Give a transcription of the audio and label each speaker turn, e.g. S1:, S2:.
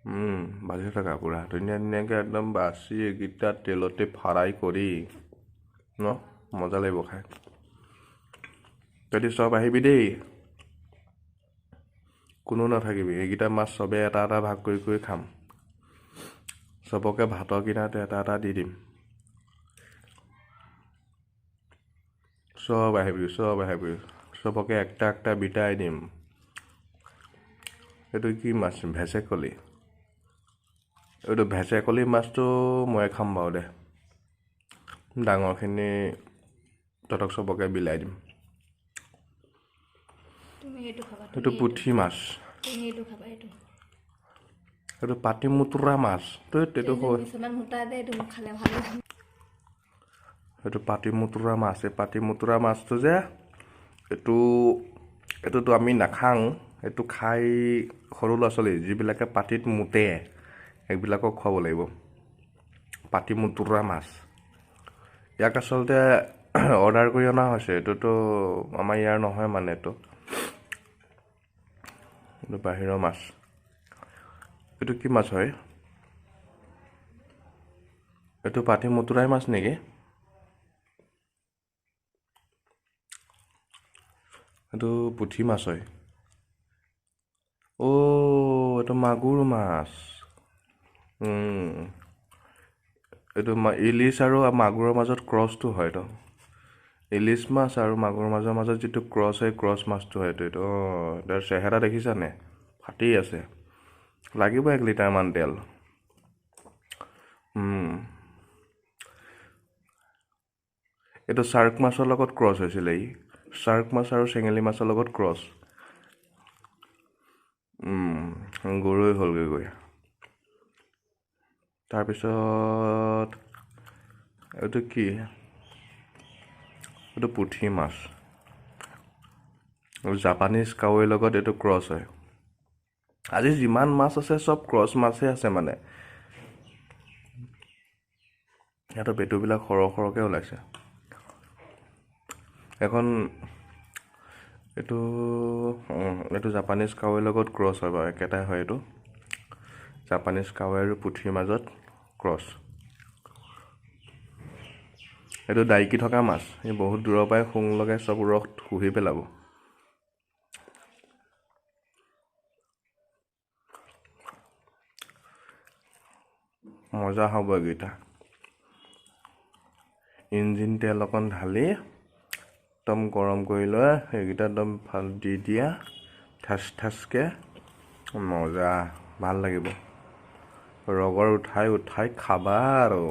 S1: বাজি থকা পুৰা ধুনীয়া ধুনীয়াকৈ একদম বাছি এইকেইটা তেলতে ফ্ৰাই কৰি ন মজা লাগিব খাই তহঁতি চব আহিবি দেই কোনো নাথাকিবি এইকেইটা মাছ চবে এটা এটা ভাগ কৰি কৰি খাম চবকে ভাতৰ কিনাৰতে এটা এটা দি দিম চব আহিবি চবকে একটা একটা বিটাই দিম এইটো কি মাছ ভেচেকলি এইটো ভেচেকলি মাছটো মই খাম বাৰু দে ডাঙৰখিনি তহঁতক চবকে বিলাই দিম এইটো পুঠি মাছ এইটো পাতি মুতুৰা মাছ এইটো পাতি মুতুৰা মাছ এই পাতি মুতুৰা মাছটো যে এইটোতো আমি নাখাওঁ এইটো খাই সৰু ল'ৰা ছোৱালী যিবিলাকে পাতিত মুতে সেইবিলাকক খুৱাব লাগিব পাতি মুতুৰা মাছ ইয়াক আচলতে অৰ্ডাৰ কৰি অনা হৈছে এইটোতো আমাৰ ইয়াৰ নহয় মানে এইটো বাহিৰৰ মাছ এইটো কি মাছ হয় এইটো পাতি মুতুৰাই মাছ নেকি এইটো পুঠি মাছ হয় এইটো মাগুৰ মাছ এইটো ইলিছ আৰু মাগুৰৰ মাজত ক্ৰছটো হয় এইটো ইলিছ মাছ আৰু মাগুৰৰ মাজত যিটো ক্ৰছ হয় ক্ৰছ মাছটো হয় এইটো তাৰ চেহেৰা দেখিছানে ফাটি আছে লাগিব 1 লিটাৰমান তেল এইটো চাৰ্ক মাছৰ লগত ক্ৰছ হৈছিলে চাৰ্ক মাছ আৰু চেঙেলী মাছৰ লগত ক্ৰছ গৰৈ হ'লগৈ গৈ তাৰপিছত এইটো কি এইটো পুঠি মাছ জাপানীজ কাৱৈৰ লগত এইটো ক্ৰছ হয় আজি যিমান মাছ আছে চব ক্ৰছ মাছহে আছে মানে সিহঁতৰ পেটুবিলাক সৰহকৈ ওলাইছে এখন এইটো জাপানীজ কাৱৈৰ লগত ক্ৰছ হয় বাৰু একেটাই হয় এইটো জাপানীজ কাৱৈ আৰু পুঠিৰ মাজত ক্ৰছ এইটো ডাইকি থকা মাছ এই বহুত দূৰৰ পৰাই শুং লগাই চব ৰস শুহি পেলাব মজা হ'ব এইকেইটা ইঞ্জিন তেল অকণ ঢালি একদম গৰম কৰি লৈ সেইকেইটা একদম ভাল দি দিয়া ঠাচকৈ মজা ভাল লাগিব ৰগৰ উঠাই খাবা আৰু